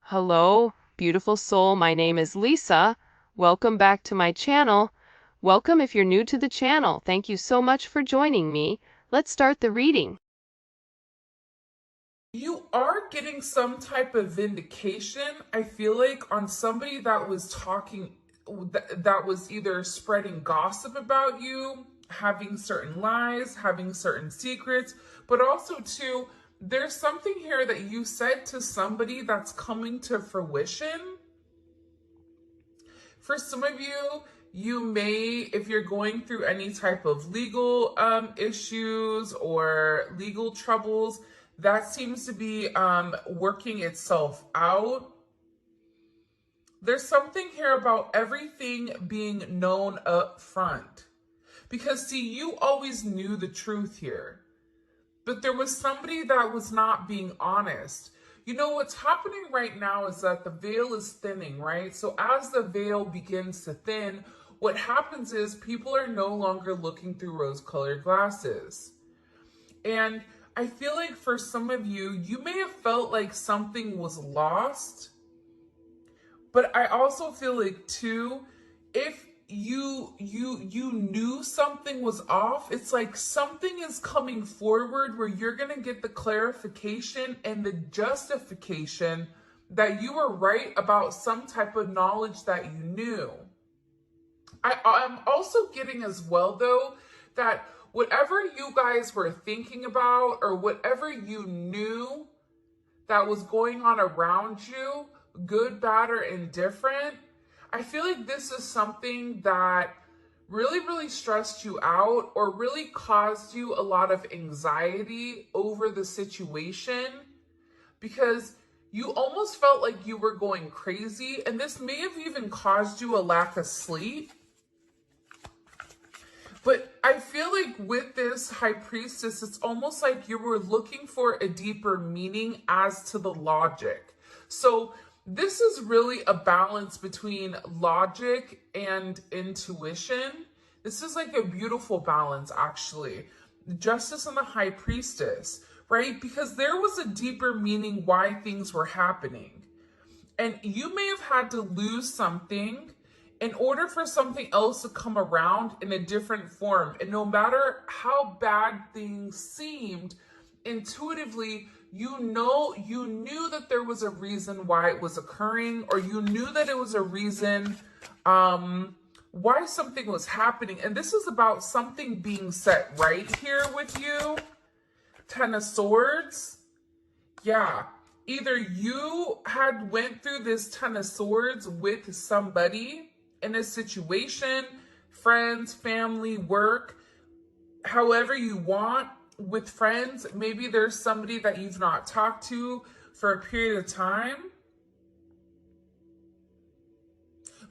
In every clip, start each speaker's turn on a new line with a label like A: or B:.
A: Hello, beautiful soul. My name is Lisa. Welcome back to my channel. Welcome if you're new to the channel. Thank you so much for joining me. Let's start the reading.
B: You are getting some type of vindication, I feel like, on somebody that was that was either spreading gossip about you, having certain lies, having certain secrets, but also, too, there's something here that you said to somebody that's coming to fruition. For some of you, you may, if you're going through any type of legal issues or legal troubles, that seems to be working itself out. There's something here about everything being known up front. Because, see, you always knew the truth here. But there was somebody that was not being honest. You know, what's happening right now is that the veil is thinning, right? So as the veil begins to thin, what happens is people are no longer looking through rose-colored glasses. And I feel like for some of you, you may have felt like something was lost. But I also feel like, too, if you knew something was off, it's like something is coming forward where you're going to get the clarification and the justification that you were right about some type of knowledge that you knew. I'm also getting as well, though, that whatever you guys were thinking about or whatever you knew that was going on around you, good, bad, or indifferent, I feel like this is something that really, really stressed you out or really caused you a lot of anxiety over the situation because you almost felt like you were going crazy, and this may have even caused you a lack of sleep. But I feel like with this High Priestess, it's almost like you were looking for a deeper meaning as to the logic. So this is really a balance between logic and intuition. This is like a beautiful balance, actually. Justice and the High Priestess, right? Because there was a deeper meaning why things were happening. And you may have had to lose something in order for something else to come around in a different form. And no matter how bad things seemed, intuitively, you knew that there was a reason why it was occurring, or you knew that it was a reason why something was happening. And this is about something being set right here with you. Ten of Swords. Yeah. Either you had went through this Ten of Swords with somebody in a situation, friends, family, work, however you want. With friends, maybe there's somebody that you've not talked to for a period of time.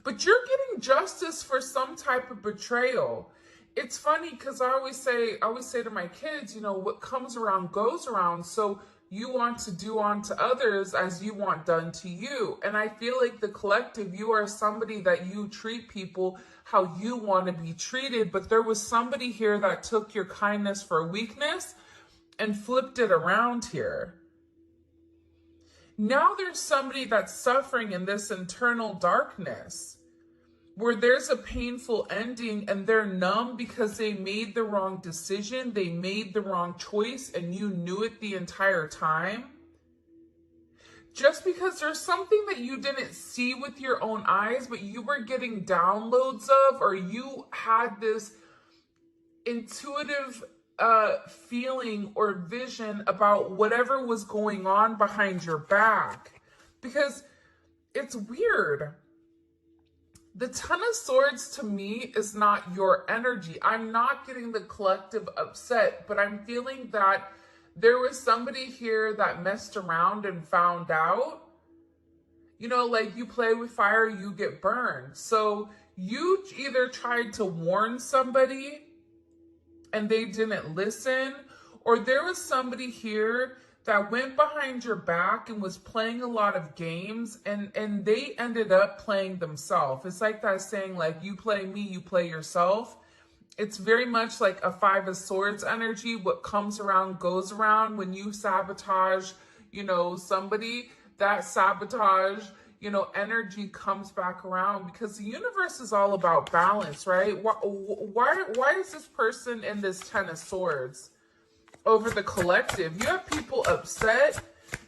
B: But you're getting justice for some type of betrayal. It's funny because I always say to my kids, you know, what comes around goes around. So you want to do unto others as you want done to you. And I feel like the collective, you are somebody that you treat people how you want to be treated. But there was somebody here that took your kindness for weakness and flipped it around here. Now there's somebody that's suffering in this internal darkness where there's a painful ending and they're numb because they made the wrong decision, they made the wrong choice, and you knew it the entire time. Just because there's something that you didn't see with your own eyes, but you were getting downloads of, or you had this intuitive feeling or vision about whatever was going on behind your back. Because it's weird. The Ten of Swords to me is not your energy. I'm not getting the collective upset, but I'm feeling that there was somebody here that messed around and found out. You know, like you play with fire, you get burned. So you either tried to warn somebody and they didn't listen, or there was somebody here that went behind your back and was playing a lot of games, and they ended up playing themselves. It's like that saying, like, you play me, you play yourself. It's very much like a Five of Swords energy. What comes around goes around. When you sabotage, you know, somebody, that sabotage, energy comes back around, because the universe is all about balance, right? Why is this person in this Ten of Swords over the collective? You have people upset.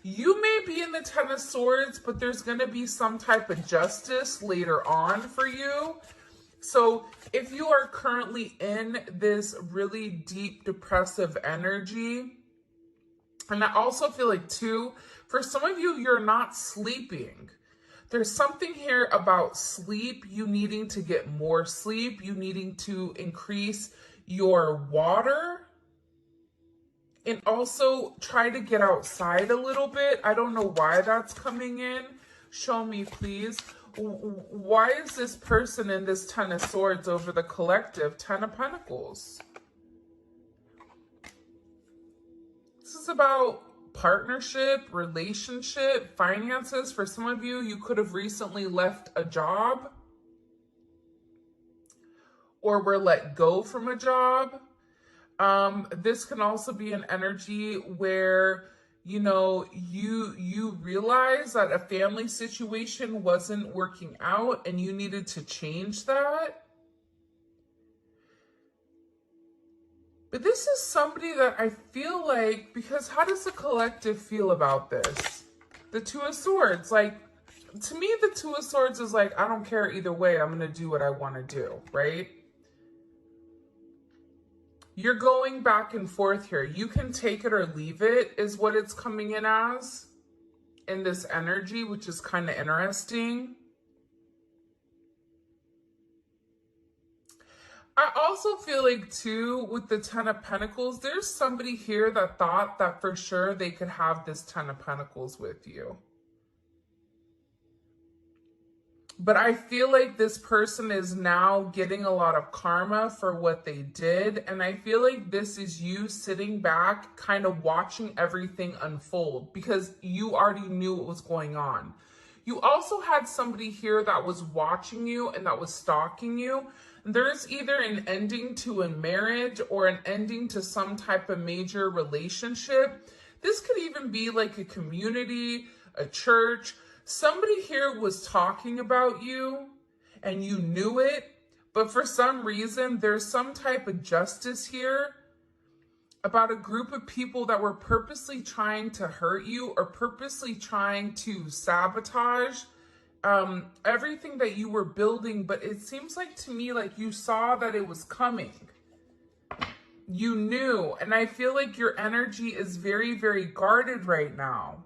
B: You may be in the Ten of Swords, but there's going to be some type of justice later on for you. So if you are currently in this really deep depressive energy, and I also feel like too, for some of you, you're not sleeping. There's something here about sleep, you needing to get more sleep, you needing to increase your water, and also try to get outside a little bit. I don't know why that's coming in. Show me, please. Why is this person in this Ten of Swords over the collective? Ten of Pentacles. This is about partnership, relationship, finances. For some of you, you could have recently left a job or were let go from a job. This can also be an energy where, you realize that a family situation wasn't working out and you needed to change that. But this is somebody that I feel like, because how does the collective feel about this? The Two of Swords, like, to me, the Two of Swords is like, I don't care either way. I'm going to do what I want to do, right? You're going back and forth here. You can take it or leave it is what it's coming in as in this energy, which is kind of interesting. I also feel like too, with the Ten of Pentacles, there's somebody here that thought that for sure they could have this Ten of Pentacles with you. But I feel like this person is now getting a lot of karma for what they did. And I feel like this is you sitting back, kind of watching everything unfold because you already knew what was going on. You also had somebody here that was watching you and that was stalking you. There's either an ending to a marriage or an ending to some type of major relationship. This could even be like a community, a church. Somebody here was talking about you and you knew it, but for some reason, there's some type of justice here about a group of people that were purposely trying to hurt you or purposely trying to sabotage everything that you were building. But it seems like to me, like you saw that it was coming. You knew, and I feel like your energy is very, very guarded right now,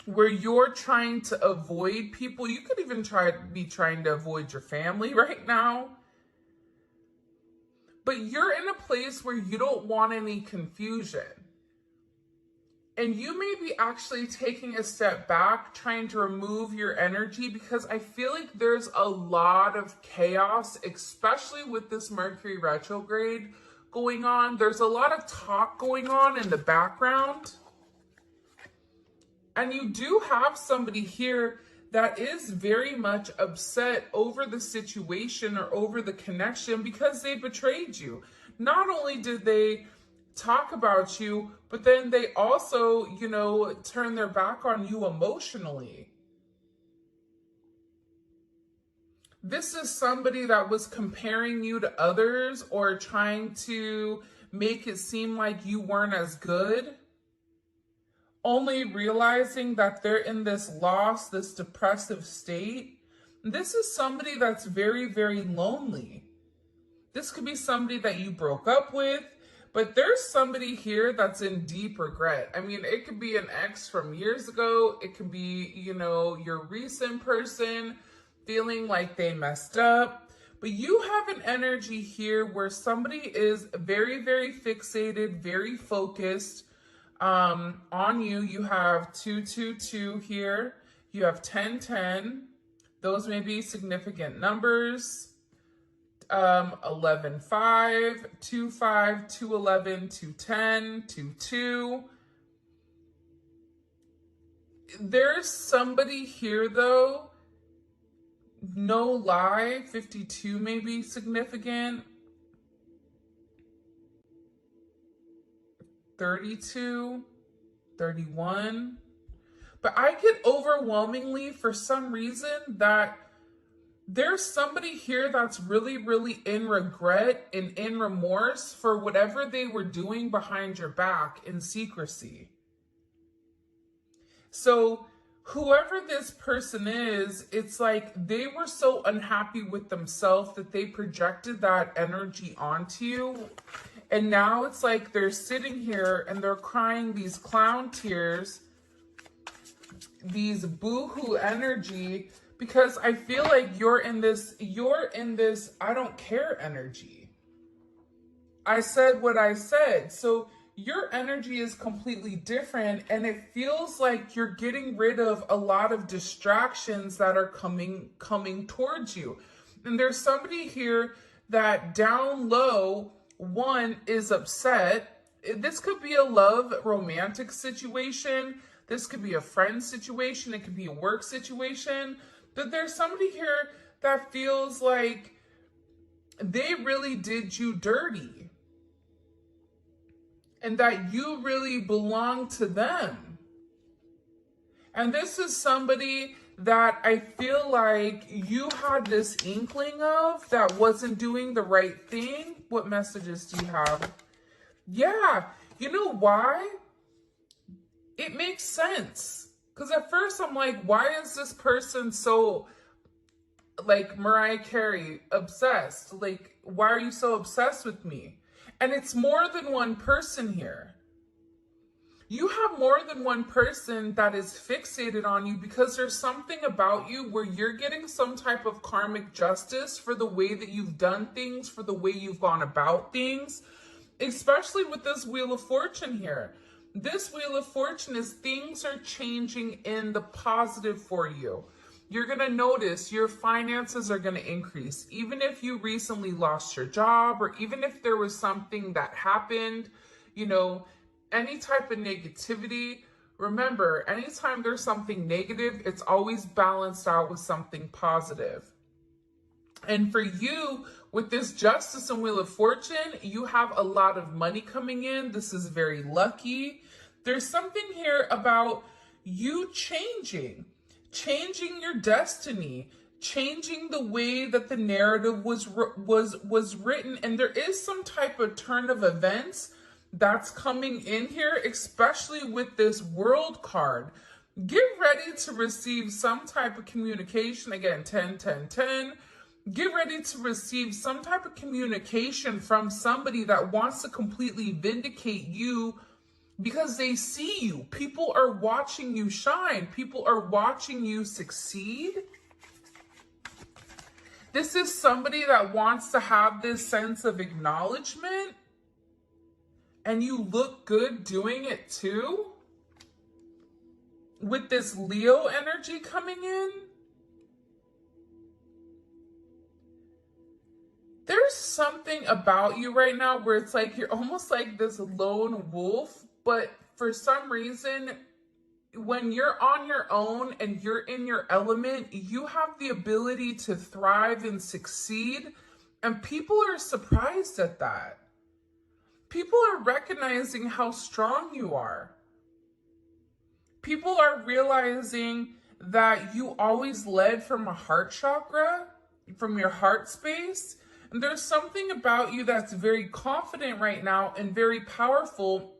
B: where you're trying to avoid people. You could even be trying to avoid your family right now. But you're in a place where you don't want any confusion. And you may be actually taking a step back, trying to remove your energy, because I feel like there's a lot of chaos, especially with this Mercury retrograde going on. There's a lot of talk going on in the background. And you do have somebody here that is very much upset over the situation or over the connection because they betrayed you. Not only did they talk about you, but then they also, turn their back on you emotionally. This is somebody that was comparing you to others or trying to make it seem like you weren't as good, only realizing that they're in this loss, this depressive state. This is somebody that's very, very lonely. This could be somebody that you broke up with, but there's somebody here that's in deep regret. I mean, it could be an ex from years ago. It could be, your recent person feeling like they messed up. But you have an energy here where somebody is very, very fixated, very focused on you. You have 222 here. You have 1010. Those may be significant numbers. 11, 5, 2, 5, 2, 11, 2, 10, 2, 2. There's somebody here though, no lie, 52 may be significant. 32, 31. But I get overwhelmingly, for some reason, that there's somebody here that's really, really in regret and in remorse for whatever they were doing behind your back in secrecy. So whoever this person is, it's like they were so unhappy with themselves that they projected that energy onto you. And now it's like they're sitting here and they're crying these clown tears, these boohoo energy, because I feel like you're in this I don't care energy. I said what I said. So your energy is completely different, and it feels like you're getting rid of a lot of distractions that are coming towards you. And there's somebody here that down low, one, is upset. This could be a love romantic situation. This could be a friend situation. It could be a work situation. But there's somebody here that feels like they really did you dirty and that you really belong to them. And this is somebody that I feel like you had this inkling of that wasn't doing the right thing. What messages do you have? Yeah, you know why? It makes sense. Because at first I'm like, why is this person so, like Mariah Carey, obsessed? Like, why are you so obsessed with me? And it's more than one person here. You have more than one person that is fixated on you because there's something about you where you're getting some type of karmic justice for the way that you've done things, for the way you've gone about things, especially with this Wheel of Fortune here. This Wheel of Fortune is things are changing in the positive for you. You're going to notice your finances are going to increase. Even if you recently lost your job, or even if there was something that happened, you know, any type of negativity. Remember, anytime there's something negative, it's always balanced out with something positive. And for you, with this Justice and Wheel of Fortune, you have a lot of money coming in. This is very lucky. There's something here about you changing your destiny, changing the way that the narrative was written. And there is some type of turn of events that's coming in here, especially with this World card. Get ready to receive some type of communication. Again, 10, 10, 10. Get ready to receive some type of communication from somebody that wants to completely vindicate you because they see you. People are watching you shine. People are watching you succeed. This is somebody that wants to have this sense of acknowledgement, and you look good doing it too. With this Leo energy coming in, there's something about you right now where it's like you're almost like this lone wolf, but for some reason, when you're on your own and you're in your element, you have the ability to thrive and succeed, and people are surprised at that. People are recognizing how strong you are. People are realizing that you always led from a heart chakra, from your heart space. And there's something about you that's very confident right now and very powerful.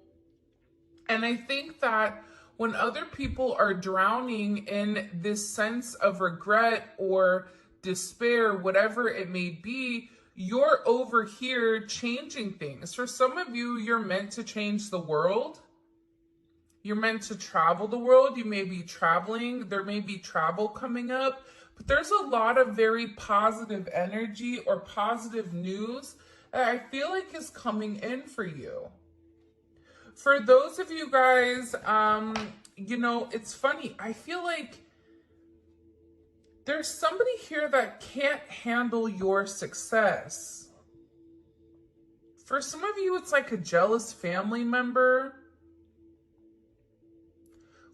B: And I think that when other people are drowning in this sense of regret or despair, whatever it may be, you're over here changing things. For some of you, you're meant to change the world. You're meant to travel the world. You may be traveling. There may be travel coming up. But there's a lot of very positive energy or positive news that I feel like is coming in for you. For those of you guys, you know, it's funny. I feel like there's somebody here that can't handle your success. For some of you, it's like a jealous family member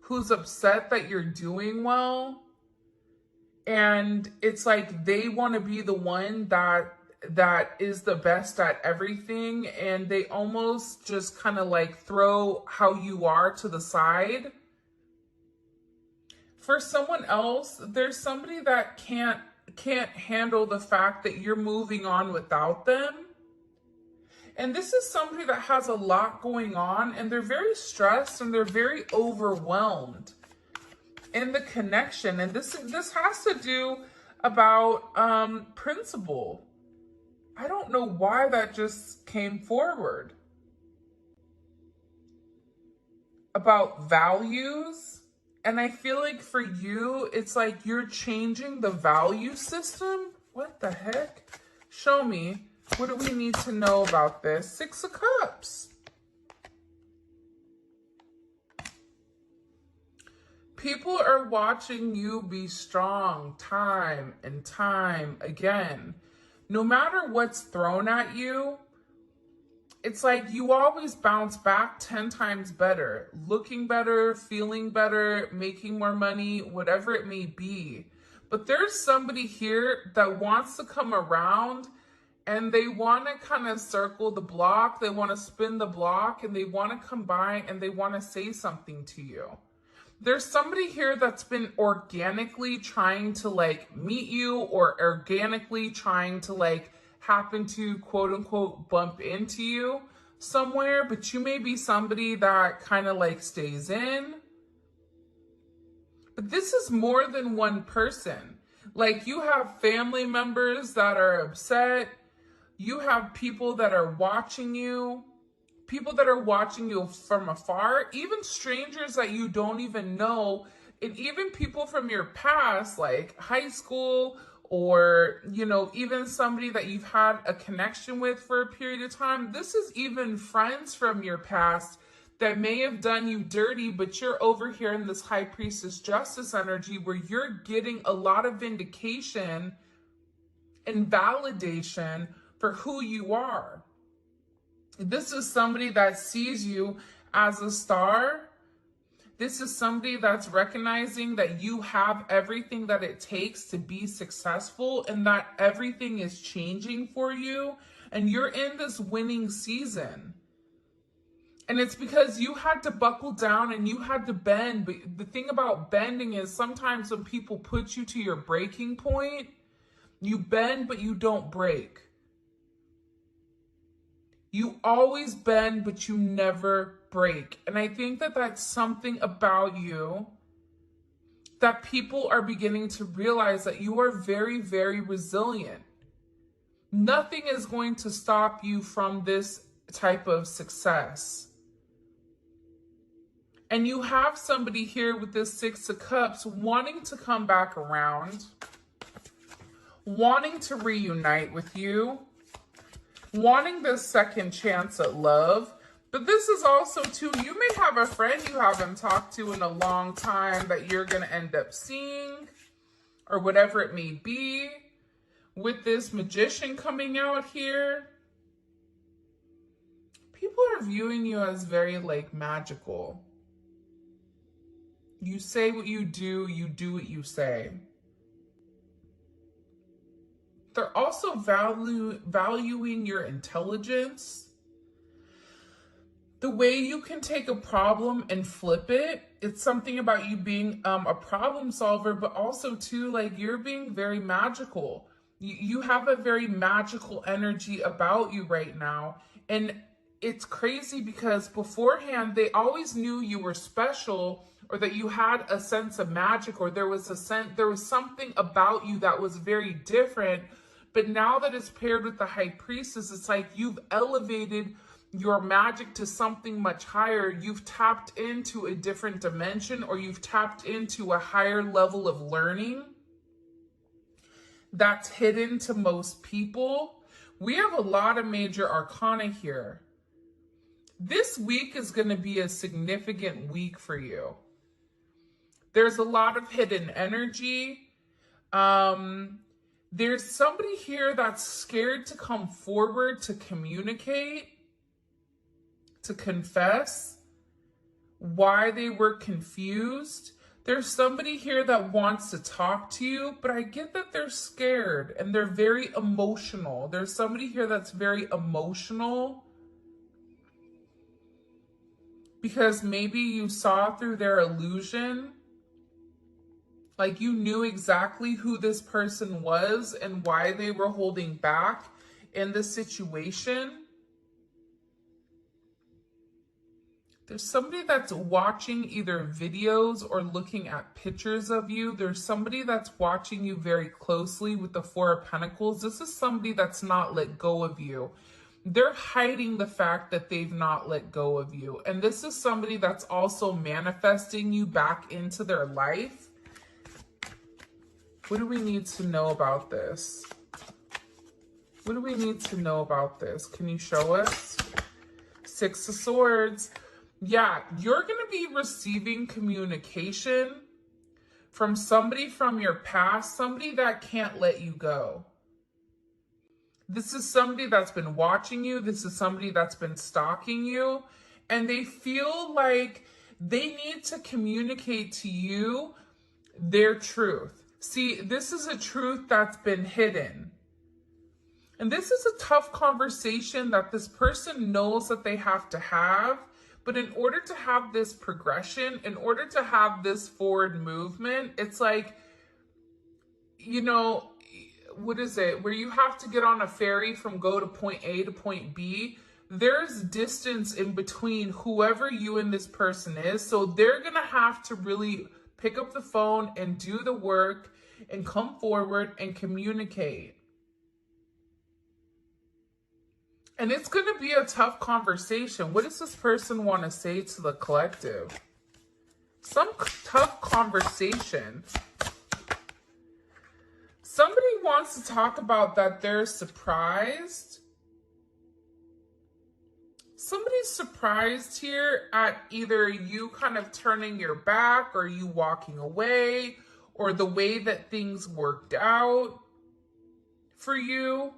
B: who's upset that you're doing well. And it's like they want to be the one that is the best at everything. And they almost just kind of like throw how you are to the side. For someone else, there's somebody that can't handle the fact that you're moving on without them. And this is somebody that has a lot going on, and they're very stressed and they're very overwhelmed in the connection. And this has to do about principle. I don't know why that just came forward. About values. And I feel like for you, it's like you're changing the value system. What the heck? Show me. What do we need to know about this? Six of Cups. People are watching you be strong time and time again. No matter what's thrown at you, it's like you always bounce back 10 times better, looking better, feeling better, making more money, whatever it may be. But there's somebody here that wants to come around and they want to kind of circle the block. They want to spin the block and they want to come by and they want to say something to you. There's somebody here that's been organically trying to like meet you or organically trying to like happen to quote unquote bump into you somewhere, but you may be somebody that kind of like stays in. But this is more than one person. Like you have family members that are upset. You have people that are watching you. People that are watching you from afar, even strangers that you don't even know, and even people from your past, like high school, or, you know, even somebody that you've had a connection with for a period of time. This is even friends from your past that may have done you dirty, but you're over here in this High Priestess Justice energy where you're getting a lot of vindication and validation for who you are. This is somebody that sees you as a star. This is somebody that's recognizing that you have everything that it takes to be successful and that everything is changing for you. And you're in this winning season. And it's because you had to buckle down and you had to bend. But the thing about bending is sometimes when people put you to your breaking point, you bend, but you don't break. You always bend, but you never break. And I think that that's something about you that people are beginning to realize, that you are very, very resilient. Nothing is going to stop you from this type of success. And you have somebody here with this Six of Cups wanting to come back around, wanting to reunite with you, wanting this second chance at love. But this is also too, you may have a friend you haven't talked to in a long time that you're going to end up seeing, or whatever it may be, with this Magician coming out here. People are viewing you as very like magical. You say what you do what you say. They're also valuing your intelligence. The way you can take a problem and flip it. It's something about you being a problem solver, but also too, like you're being very magical. You have a very magical energy about you right now. And it's crazy because beforehand, they always knew you were special, or that you had a sense of magic, or there was something about you that was very different. But now that it's paired with the High Priestess, it's like you've elevated your magic to something much higher. You've tapped into a different dimension, or you've tapped into a higher level of learning that's hidden to most people. We have a lot of major arcana here. This week is going to be a significant week for you. There's a lot of hidden energy. There's somebody here that's scared to come forward to communicate, to confess why they were confused. There's somebody here that wants to talk to you, but I get that they're scared and they're very emotional. There's somebody here that's very emotional because maybe you saw through their illusion. Like you knew exactly who this person was and why they were holding back in the situation. There's somebody that's watching either videos or looking at pictures of you. There's somebody that's watching you very closely with the Four of Pentacles. This is somebody that's not let go of you. They're hiding the fact that they've not let go of you. And this is somebody that's also manifesting you back into their life. What do we need to know about this? What do we need to know about this? Can you show us? Six of Swords. Yeah, you're going to be receiving communication from somebody from your past, somebody that can't let you go. This is somebody that's been watching you. This is somebody that's been stalking you. And they feel like they need to communicate to you their truth. See, this is a truth that's been hidden. And this is a tough conversation that this person knows that they have to have. But in order to have this progression, in order to have this forward movement, it's like, you know, what is it? Where you have to get on a ferry from go to point A to point B. There's distance in between whoever you and this person is. So they're going to have to really pick up the phone and do the work and come forward and communicate. And it's going to be a tough conversation. What does this person want to say to the collective? Some tough conversation. Somebody wants to talk about that they're surprised. Somebody's surprised here at either you kind of turning your back or you walking away or the way that things worked out for you.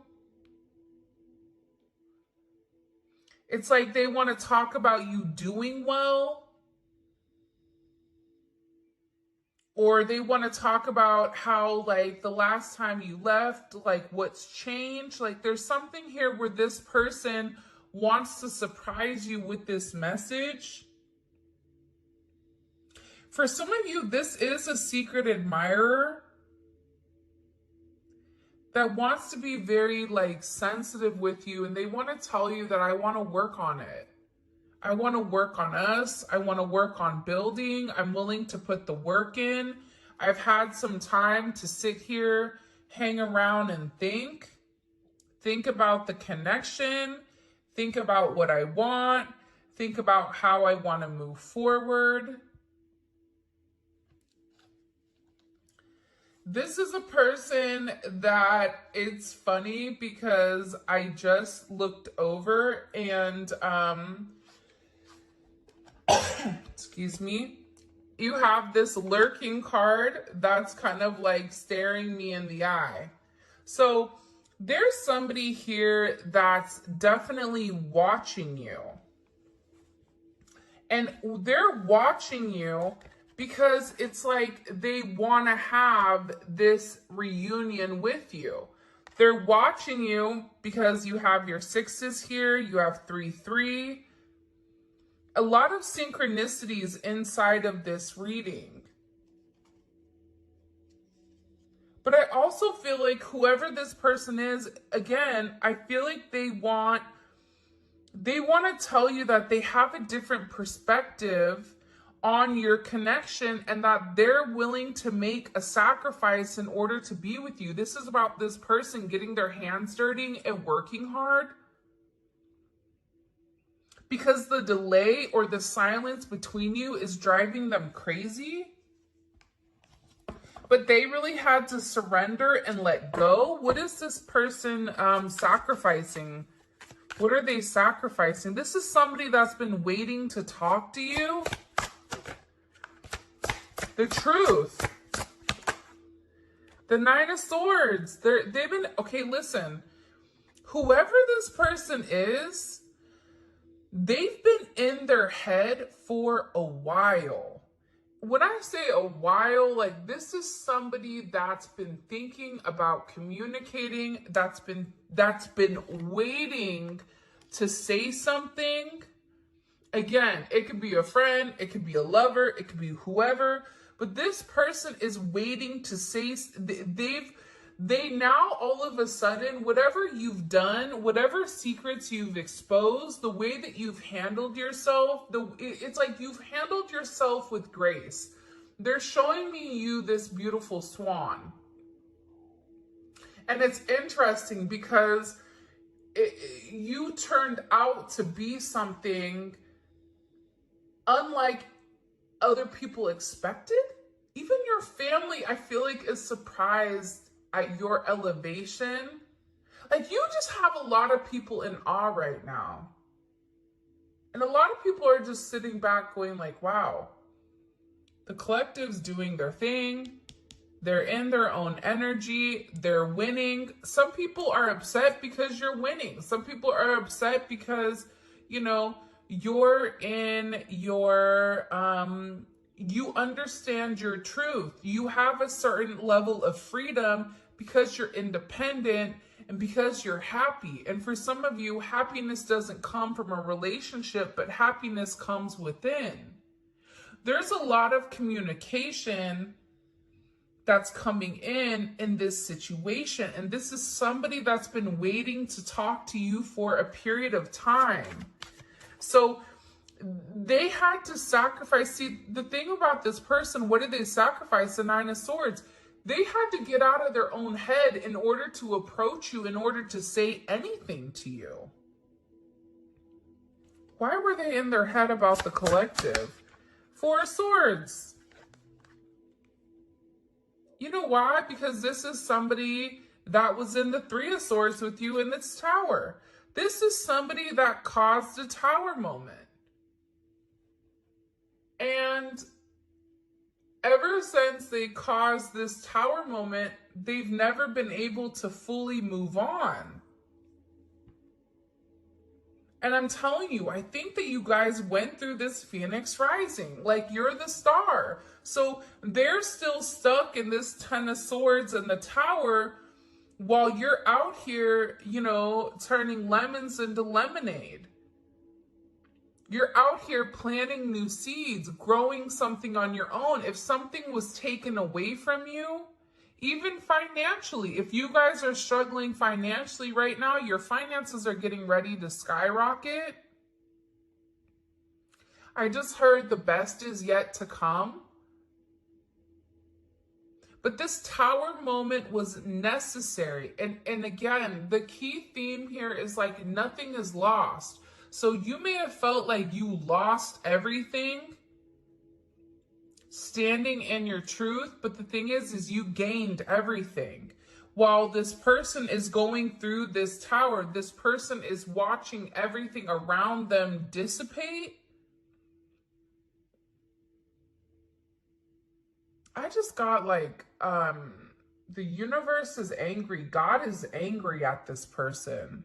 B: It's like they want to talk about you doing well. Or they want to talk about how, like, the last time you left, like, what's changed. Like, there's something here where this person wants to surprise you with this message. For some of you, this is a secret admirer that wants to be very, like, sensitive with you, and they want to tell you that I want to work on it. I want to work on us. I want to work on building. I'm willing to put the work in. I've had some time to sit here, hang around and think. Think about the connection. Think about what I want. Think about how I want to move forward. This is a person that it's funny because I just looked over and, excuse me, you have this lurking card that's kind of like staring me in the eye. So there's somebody here that's definitely watching you. And they're watching you because it's like they want to have this reunion with you. They're watching you because you have your sixes here, you have 3-3. A lot of synchronicities inside of this reading. But I also feel like whoever this person is, again, I feel like they want to tell you that they have a different perspective on your connection and that they're willing to make a sacrifice in order to be with you. This is about this person getting their hands dirty and working hard. Because the delay or the silence between you is driving them crazy. But they really had to surrender and let go. What is this person sacrificing? What are they sacrificing? This is somebody that's been waiting to talk to you. The truth. The Nine of Swords. They've been, okay, listen. Whoever this person is, they've been in their head for a while. When I say a while, like this is somebody that's been thinking about communicating, that's been waiting to say something. Again, it could be a friend, it could be a lover, it could be whoever, But this person is waiting to say, they now all of a sudden, whatever you've done, whatever secrets you've exposed, the way that you've handled yourself, it's like you've handled yourself with grace. They're showing me you this beautiful swan. And it's interesting because you turned out to be something unlike other people expected. Even your family, I feel like, is surprised at your elevation. Like, you just have a lot of people in awe right now. And a lot of people are just sitting back going like, wow, the collective's doing their thing. They're in their own energy. They're winning. Some people are upset because you're winning. Some people are upset because, you know, you're in your, you understand your truth. You have a certain level of freedom because you're independent and because you're happy. And for some of you, happiness doesn't come from a relationship, but happiness comes within. There's a lot of communication that's coming in this situation. And this is somebody that's been waiting to talk to you for a period of time. So they had to sacrifice. See, the thing about this person, what did they sacrifice? The Nine of Swords. They had to get out of their own head in order to approach you, in order to say anything to you. Why were they in their head about the collective? Four of Swords. You know why? Because this is somebody that was in the Three of Swords with you in this tower. This is somebody that caused a tower moment. And ever since they caused this tower moment, they've never been able to fully move on. And I'm telling you, I think that you guys went through this Phoenix rising. Like, you're the star. So they're still stuck in this Ten of Swords and the tower while you're out here, you know, turning lemons into lemonade. You're out here planting new seeds, growing something on your own. If something was taken away from you, even financially, if you guys are struggling financially right now, your finances are getting ready to skyrocket. I just heard the best is yet to come. But this tower moment was necessary. And again, the key theme here is like nothing is lost. So you may have felt like you lost everything standing in your truth, but the thing is you gained everything. While this person is going through this tower, this person is watching everything around them dissipate. I just got like, the universe is angry. God is angry at this person.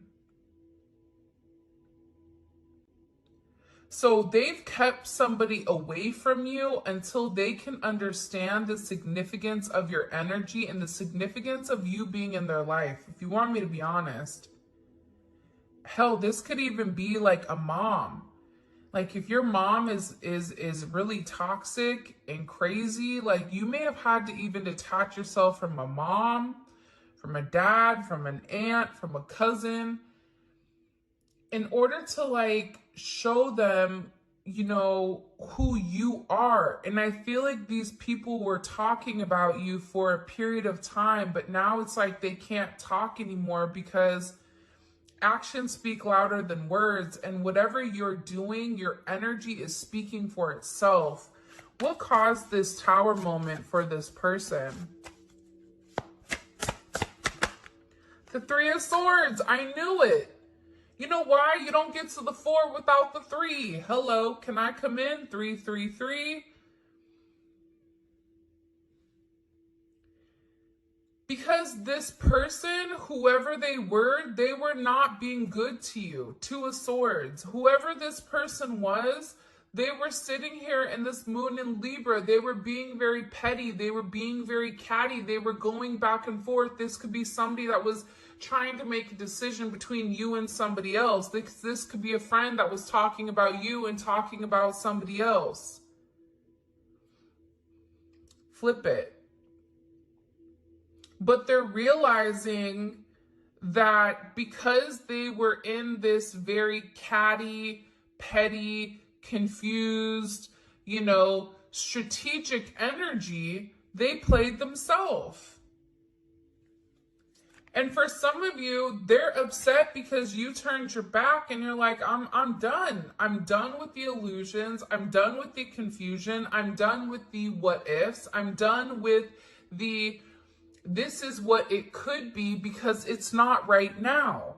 B: So they've kept somebody away from you until they can understand the significance of your energy and the significance of you being in their life. If you want me to be honest, hell, this could even be like a mom. Like if your mom is really toxic and crazy, like you may have had to even detach yourself from a mom, from a dad, from an aunt, from a cousin, in order to like show them, you know, who you are. And I feel like these people were talking about you for a period of time, but now it's like they can't talk anymore because actions speak louder than words. And whatever you're doing, your energy is speaking for itself. What caused this tower moment for this person? The Three of Swords. I knew it. You know why? You don't get to the 4 without the 3. Hello, can I come in? 333. Because this person, whoever they were not being good to you. 2 of Swords. Whoever this person was, they were sitting here in this moon in Libra. They were being very petty. They were being very catty. They were going back and forth. This could be somebody that was trying to make a decision between you and somebody else. This could be a friend that was talking about you and talking about somebody else. flip it. But they're realizing that because they were in this very catty, petty, confused, strategic energy, they played themselves. And for some of you, they're upset because you turned your back and you're like, I'm done. I'm done with the illusions. I'm done with the confusion. I'm done with the what ifs. I'm done with the this is what it could be because it's not right now.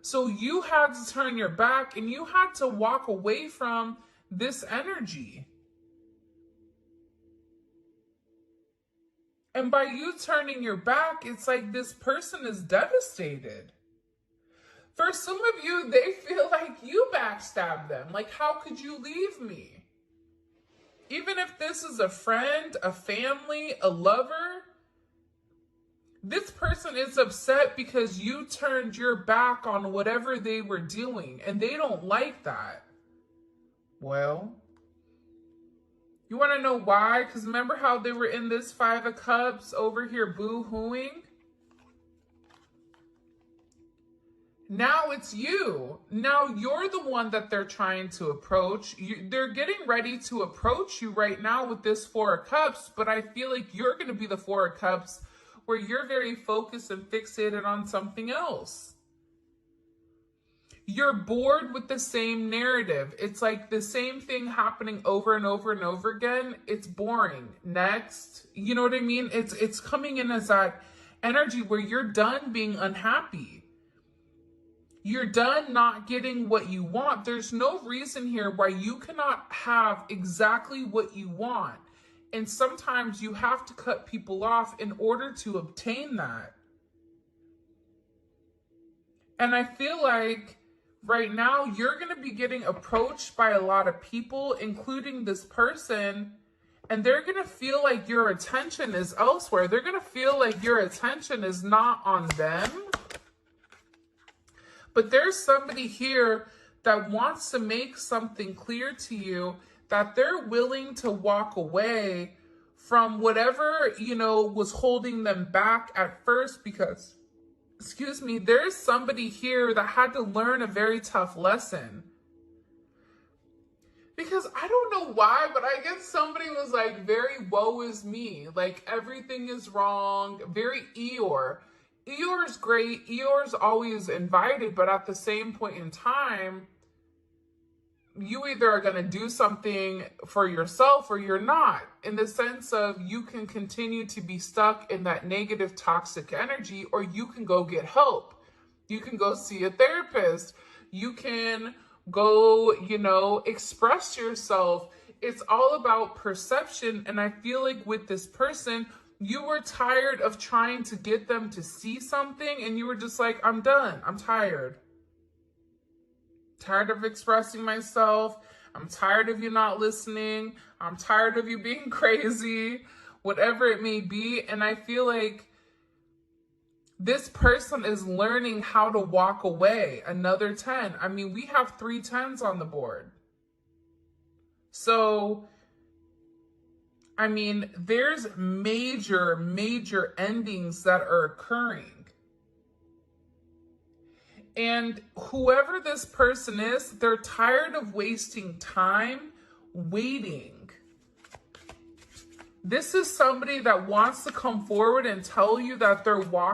B: So you had to turn your back and you had to walk away from this energy. And by you turning your back, it's like this person is devastated. For some of you, they feel like you backstabbed them. Like, how could you leave me? Even if this is a friend, a family, a lover, this person is upset because you turned your back on whatever they were doing, and they don't like that. Well, you want to know why? Because remember how they were in this Five of Cups over here boo-hooing? Now it's you. Now you're the one that they're trying to approach. They're getting ready to approach you right now with this Four of Cups, but I feel like you're going to be the Four of Cups where you're very focused and fixated on something else. You're bored with the same narrative. It's like the same thing happening over and over and over again. It's boring. Next. You know what I mean? It's coming in as that energy where you're done being unhappy. You're done not getting what you want. There's no reason here why you cannot have exactly what you want. And sometimes you have to cut people off in order to obtain that. And I feel like right now you're going to be getting approached by a lot of people, including this person, and they're going to feel like your attention is elsewhere. They're going to feel like your attention is not on them. But there's somebody here that wants to make something clear to you, that they're willing to walk away from whatever, was holding them back at first because, there's somebody here that had to learn a very tough lesson. Because I don't know why, but I guess somebody was like very woe is me. Like everything is wrong, very Eeyore. Eeyore's great. Eeyore's always invited, but at the same point in time, you either are going to do something for yourself or you're not, in the sense of you can continue to be stuck in that negative, toxic energy, or you can go get help. You can go see a therapist. You can go, express yourself. It's all about perception. And I feel like with this person, you were tired of trying to get them to see something, and you were just like, I'm done. I'm tired. Tired of expressing myself. I'm tired of you not listening. I'm tired of you being crazy, whatever it may be. And I feel like this person is learning how to walk away. Another 10. I mean, we have 3 10s on the board. So, I mean, there's major, major endings that are occurring. And whoever this person is, they're tired of wasting time waiting. This is somebody that wants to come forward and tell you that they're walking